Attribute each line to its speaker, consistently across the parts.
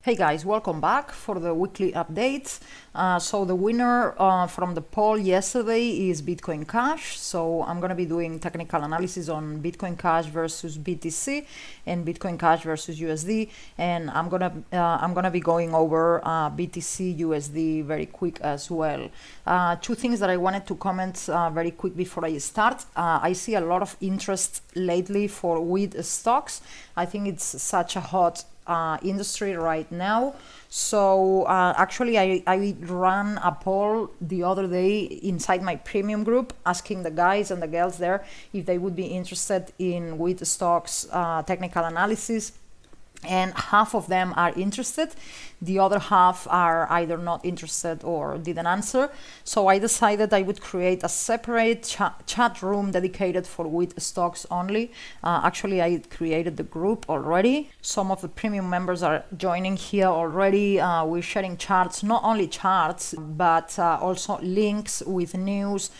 Speaker 1: Hey guys, welcome back for the weekly updates. So the winner from the poll yesterday is Bitcoin Cash. So I'm going to be doing technical analysis on Bitcoin Cash versus BTC and Bitcoin Cash versus USD, and I'm gonna be going over BTC USD very quick as well. Two things that I wanted to comment very quick before I start. I see a lot of interest lately for wheat stocks. I think it's such a hot industry right now. So actually I ran a poll the other day inside my premium group asking the guys and the girls there if they would be interested in wheat stocks technical analysis, and half of them are interested. The other half are either not interested or didn't answer. So I decided I would create a separate chat room dedicated for wheat stocks only. Actually, I created the group already. Some of the premium members are joining here already. We're sharing charts, not only charts, but also links with news.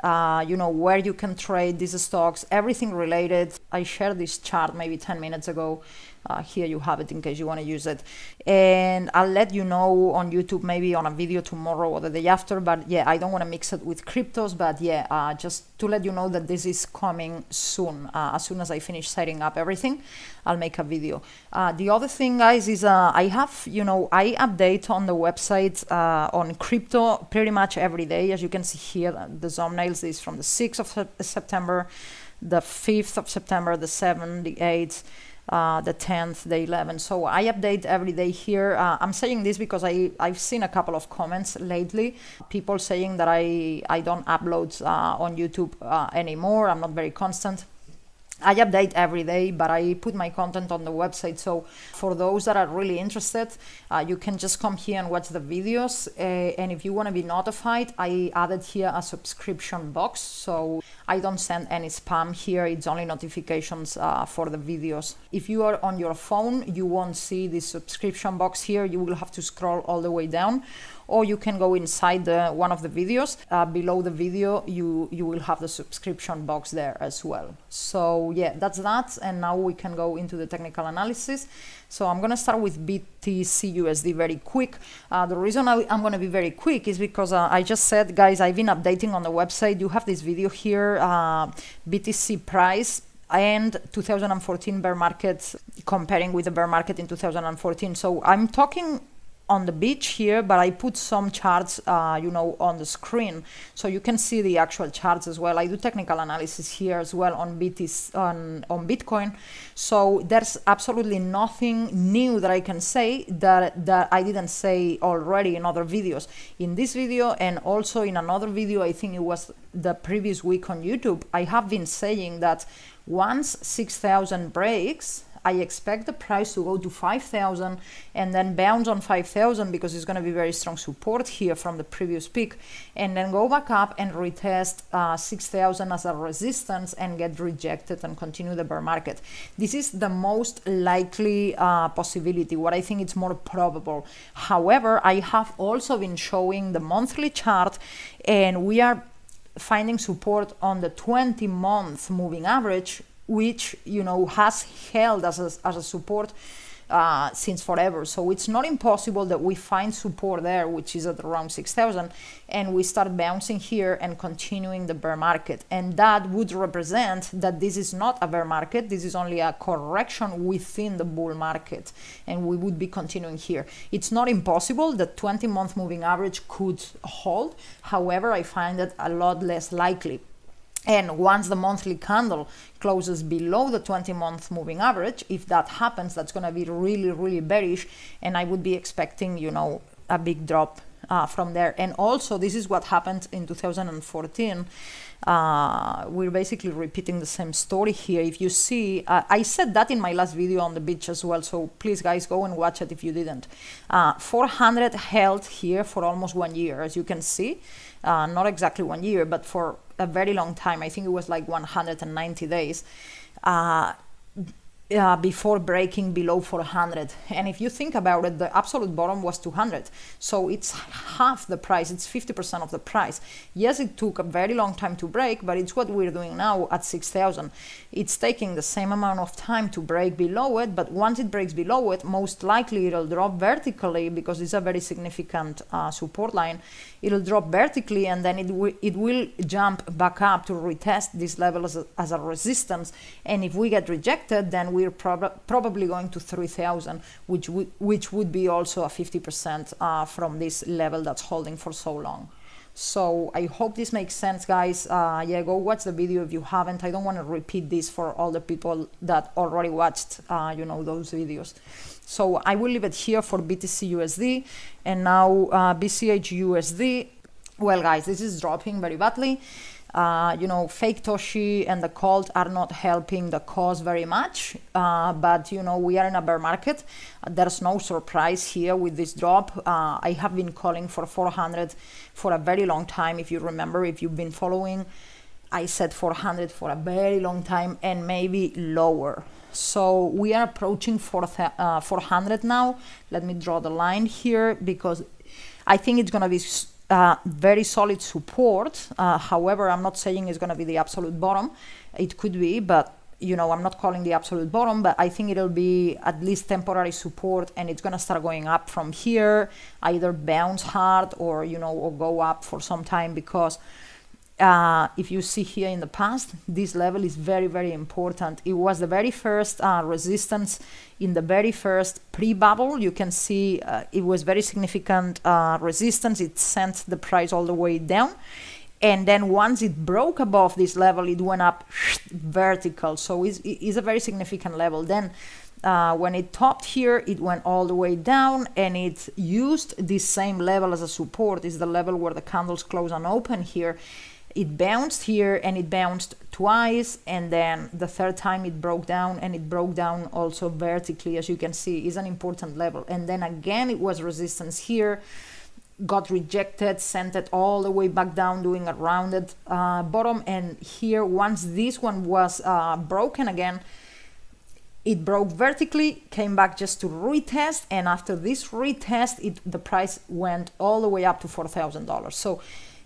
Speaker 1: You know, where you can trade these stocks, everything related. I shared this chart maybe 10 minutes ago. Here you have it in case you want to use it, and I'll let you know on YouTube, maybe on a video tomorrow or the day after. But yeah, I don't want to mix it with cryptos, but yeah, just to let you know that this is coming soon. As soon as I finish setting up everything, I'll make a video. The other thing, guys, is I have, you know, I update on the website on crypto pretty much every day. As you can see here, the thumbnails is from the 6th of September, the 5th of September, the 7th, the 8th, the 10th, the 11th. So I update every day here. I'm saying this because I've seen a couple of comments lately, people saying that I don't upload on YouTube anymore. I'm not very constant. I update every day, but I put my content on the website. So for those that are really interested, you can just come here and watch the videos. And if you want to be notified, I added here a subscription box. So I don't send any spam here. It's only notifications for the videos. If you are on your phone, you won't see this subscription box here. You will have to scroll all the way down, or you can go inside one of the videos. Below the video, you will have the subscription box there as well. So yeah, that's that. And now we can go into the technical analysis. So I'm going to start with BTCUSD very quick. The reason I'm going to be very quick is because I just said, guys, I've been updating on the website. You have this video here, BTC price and 2014 bear market, comparing with the bear market in 2014. So I'm talking on the beach here, but I put some charts, you know, on the screen, so you can see the actual charts as well. I do technical analysis here as well on Bitcoin. So there's absolutely nothing new that I can say that I didn't say already in other videos. In this video and also in another video, I think it was the previous week on YouTube, I have been saying that once 6,000 breaks, I expect the price to go to 5,000 and then bounce on 5,000 because it's going to be very strong support here from the previous peak, and then go back up and retest 6,000 as a resistance and get rejected and continue the bear market. This is the most likely possibility, what I think it's more probable. However, I have also been showing the monthly chart, and we are finding support on the 20-month moving average, which, you know, has held as a support since forever. So it's not impossible that we find support there, which is at around 6,000, and we start bouncing here and continuing the bear market. And that would represent that this is not a bear market, this is only a correction within the bull market, and we would be continuing here. It's not impossible that 20-month moving average could hold. However, I find it a lot less likely. And once the monthly candle closes below the 20-month moving average, if that happens, that's going to be really, really bearish. And I would be expecting, you know, a big drop from there. And also, this is what happened in 2014. We're basically repeating the same story here. If you see, I said that in my last video on the beach as well. So please, guys, go and watch it if you didn't. 400 held here for almost 1 year, as you can see. Not exactly 1 year, but for a very long time. I think it was like 190 days. before breaking below 400. And if you think about it, the absolute bottom was 200. So it's half the price, it's 50% of the price. Yes, it took a very long time to break, but it's what we're doing now at 6,000. It's taking the same amount of time to break below it, but once it breaks below it, most likely it'll drop vertically because it's a very significant support line. It'll drop vertically, and then it will jump back up to retest this level as a resistance. And if we get rejected, then we're probably going to 3,000, which would be also a 50% from this level that's holding for so long. So I hope this makes sense, guys. Yeah, go watch the video if you haven't. I don't want to repeat this for all the people that already watched, you know, those videos. So I will leave it here for BTCUSD, and now BCHUSD. Well, guys, this is dropping very badly. You know, Faketoshi and the cult are not helping the cause very much, but you know, we are in a bear market. There's no surprise here with this drop. I have been calling for 400 for a very long time. If you remember, if you've been following, I said 400 for a very long time, and maybe lower. So we are approaching 400 now. Let me draw the line here, because I think it's gonna be very solid support. However, I'm not saying it's going to be the absolute bottom. It could be, but you know, I'm not calling the absolute bottom, but I think it'll be at least temporary support, and it's going to start going up from here, either bounce hard or, you know, or go up for some time, because if you see here in the past, this level is very, very important. It was the very first resistance in the very first pre-bubble. You can see it was very significant resistance. It sent the price all the way down. And then once it broke above this level, it went up vertical. So it's a very significant level. Then when it topped here, it went all the way down, and it used this same level as a support. Is the level where the candles close and open here. It bounced here, and it bounced twice, and then the third time it broke down, and it broke down also vertically, as you can see. Is an important level. And then again it was resistance here, got rejected, sent it all the way back down, doing a rounded bottom. And here, once this one was broken again, it broke vertically, came back just to retest, and after this retest, the price went all the way up to $4,000. So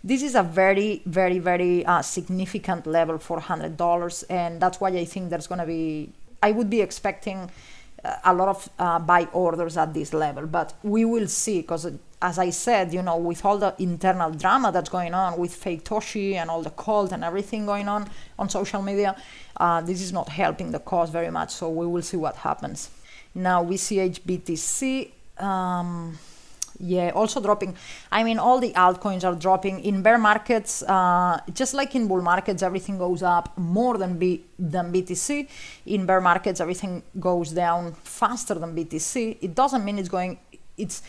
Speaker 1: this is a very, very, very significant level, $400, and that's why I think there's going to be, I would be expecting a lot of buy orders at this level, but we will see, because as I said, you know, with all the internal drama that's going on with Faketoshi and all the cult and everything going on social media, this is not helping the cause very much, so we will see what happens. Now, BCHBTC, yeah, also dropping. I mean, all the altcoins are dropping. In bear markets, just like in bull markets, everything goes up more than BTC. In bear markets, everything goes down faster than BTC. It doesn't mean it's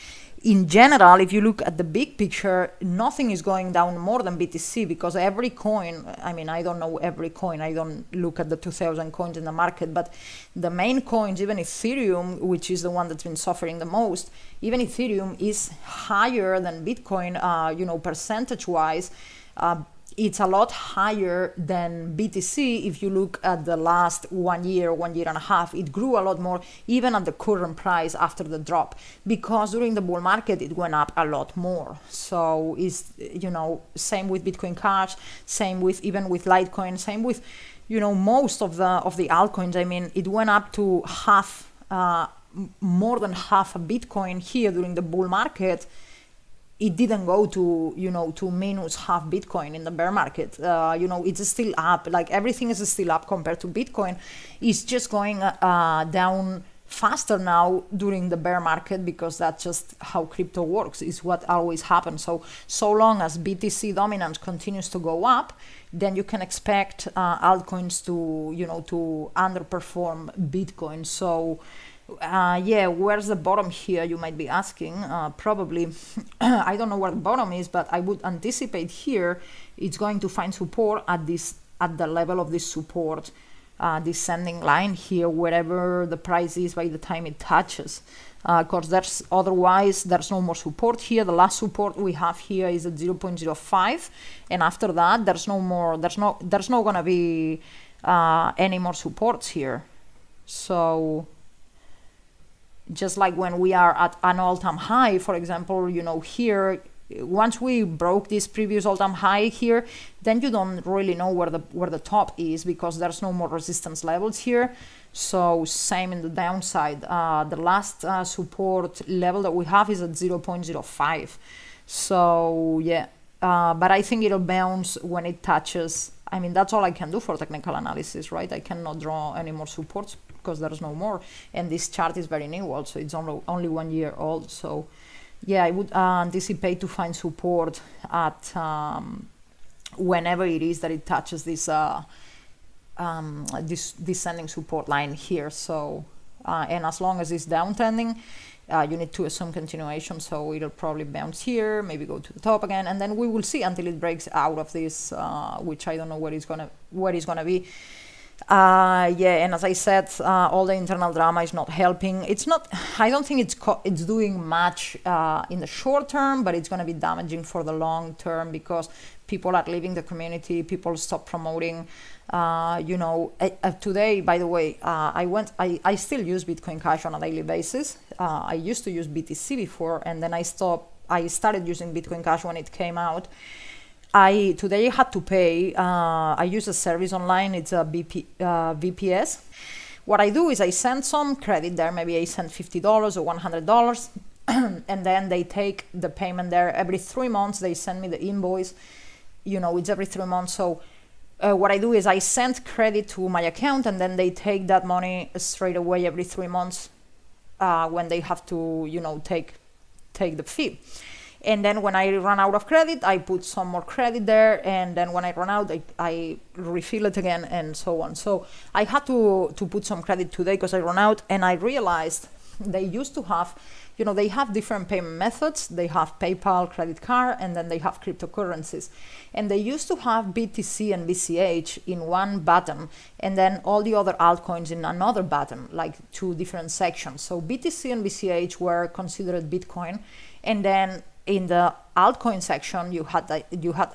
Speaker 1: in general, if you look at the big picture, nothing is going down more than BTC, because every coin, I mean, I don't know every coin, I don't look at the 2,000 coins in the market, but the main coins, even Ethereum, which is the one that's been suffering the most, even Ethereum is higher than Bitcoin, you know, percentage-wise. It's a lot higher than BTC. If you look at the last 1 year, 1 year and a half, it grew a lot more, even at the current price after the drop, because during the bull market, it went up a lot more. So it's, you know, same with Bitcoin Cash, same with, even with Litecoin, same with, you know, most of the altcoins. I mean, it went up to half, more than half a Bitcoin here during the bull market. It didn't go to, you know, to minus half Bitcoin in the bear market. You know, it's still up. Like, everything is still up compared to Bitcoin. It's just going down faster now during the bear market, because that's just how crypto works. Is what always happens. So long as BTC dominance continues to go up, then you can expect altcoins to, you know, to underperform Bitcoin. So yeah, where's the bottom here, you might be asking. Probably I don't know where the bottom is, but I would anticipate here it's going to find support at the level of this support, descending line here, wherever the price is by the time it touches. Because otherwise there's no more support here. The last support we have here is at 0.05, and after that there's no more, there's no gonna be any more supports here. So just like when we are at an all-time high, for example, you know, here, once we broke this previous all-time high here, then you don't really know where the top is, because there's no more resistance levels here. So same in the downside. The last support level that we have is at 0.05. So yeah, but I think it'll bounce when it touches. I mean, that's all I can do for technical analysis, right? I cannot draw any more supports because there's no more. And this chart is very new also. It's only 1 year old. So yeah, I would anticipate to find support at whenever it is that it touches this this descending support line here. So and as long as it's downtrending, you need to assume continuation, so it'll probably bounce here, maybe go to the top again, and then we will see until it breaks out of this, which I don't know where it's gonna be. Yeah, and as I said, all the internal drama is not helping. It's not. I don't think it's doing much in the short term, but it's gonna be damaging for the long term, because people are leaving the community. People stop promoting. You know, today, by the way, I still use Bitcoin Cash on a daily basis. I used to use BTC before, and then I started using Bitcoin Cash when it came out. Today I had to pay. I use a service online. It's a VPS. What I do is I send some credit there. Maybe I send $50 or $100, and then they take the payment there every 3 months. They send me the invoice. You know, it's every 3 months. So what I do is I send credit to my account, and then they take that money straight away every 3 months when they have to, you know, take the fee. And then when I run out of credit, I put some more credit there, and then when I run out, I refill it again, and so on. So I had to put some credit today because I ran out, and I realized they used to have, you know, they have different payment methods. They have PayPal, credit card, and then they have cryptocurrencies. And they used to have BTC and BCH in one button, and then all the other altcoins in another button, like 2 different sections. So BTC and BCH were considered Bitcoin, and then in the altcoin section, you had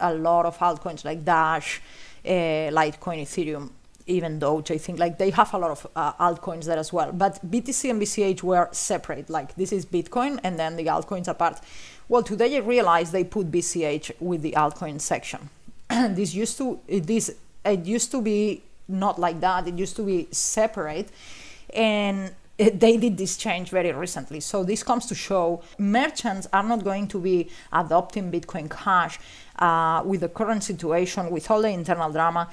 Speaker 1: a lot of altcoins like Dash, Litecoin, Ethereum, even Doge. I think like they have a lot of altcoins there as well. But BTC and BCH were separate. Like this is Bitcoin, and then the altcoins apart. Well, today I realized they put BCH with the altcoin section. It used to be not like that. It used to be separate, and they did this change very recently. So this comes to show merchants are not going to be adopting Bitcoin Cash with the current situation, with all the internal drama.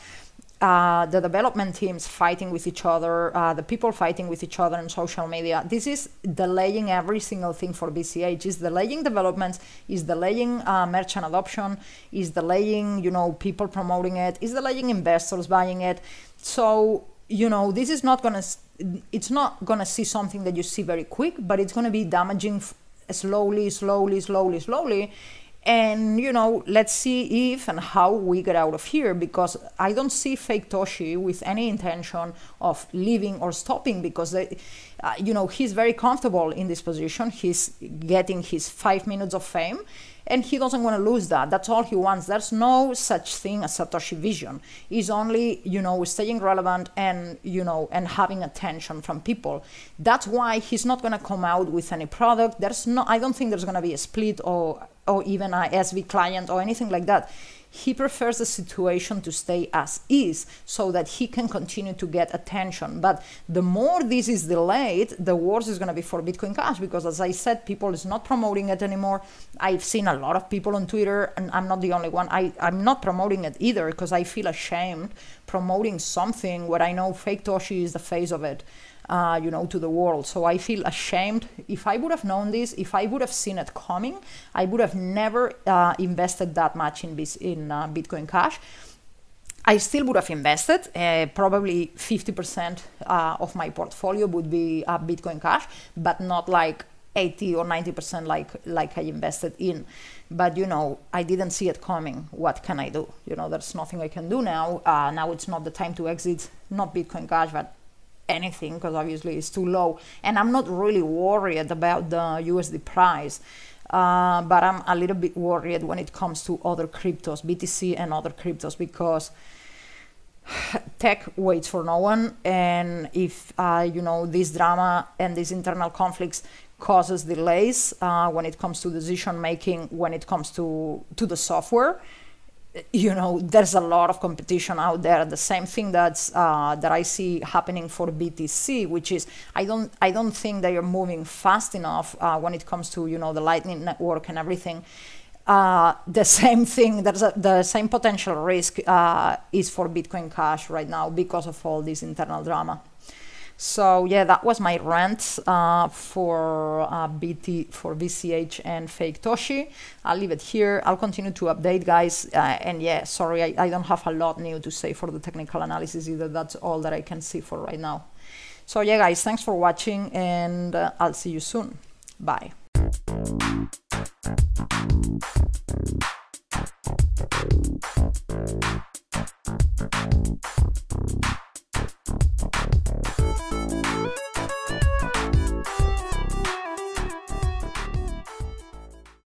Speaker 1: The development teams fighting with each other, the people fighting with each other on social media. This is delaying every single thing for BCH. Is delaying developments, is delaying merchant adoption, is delaying, you know, people promoting it, is delaying investors buying it. So, you know, this is not gonna, it's not gonna see something that you see very quick, but it's gonna be damaging slowly. And, you know, let's see if and how we get out of here, because I don't see Faketoshi with any intention of leaving or stopping, because, you know, he's very comfortable in this position. He's getting his 5 minutes of fame, and he doesn't want to lose that. That's all he wants. There's no such thing as Satoshi vision. He's only, you know, staying relevant and, you know, and having attention from people. That's why he's not going to come out with any product. I don't think there's going to be a split or even a SV client or anything like that. He prefers the situation to stay as is so that he can continue to get attention. But the more this is delayed, the worse it's going to be for Bitcoin Cash, because as I said, people is not promoting it anymore. I've seen a lot of people on Twitter, and I'm not the only one. I'm not promoting it either, because I feel ashamed promoting something where I know Faketoshi is the face of it. You know, to the world. So I feel ashamed. If I would have known this, if I would have seen it coming, I would have never invested that much in Bitcoin Cash. I still would have invested. Probably 50% of my portfolio would be Bitcoin Cash, but not like 80 or 90% like I invested in. But, you know, I didn't see it coming. What can I do? You know, there's nothing I can do now. Now it's not the time to exit, not Bitcoin Cash, but anything, because obviously it's too low, and I'm not really worried about the USD price, but I'm a little bit worried when it comes to other cryptos, BTC and other cryptos, because tech waits for no one, and if you know, this drama and these internal conflicts causes delays when it comes to decision making, when it comes to the software, you know, there's a lot of competition out there. The same thing that I see happening for BTC, which is I don't think they are moving fast enough when it comes to, you know, the Lightning Network and everything. The same thing, the same potential risk is for Bitcoin Cash right now because of all this internal drama. So yeah, that was my rant for BCH and Faketoshi. I'll leave it here. I'll continue to update, guys. And yeah, sorry, I don't have a lot new to say for the technical analysis either. That's all that I can see for right now. So yeah, guys, thanks for watching, and I'll see you soon. Bye.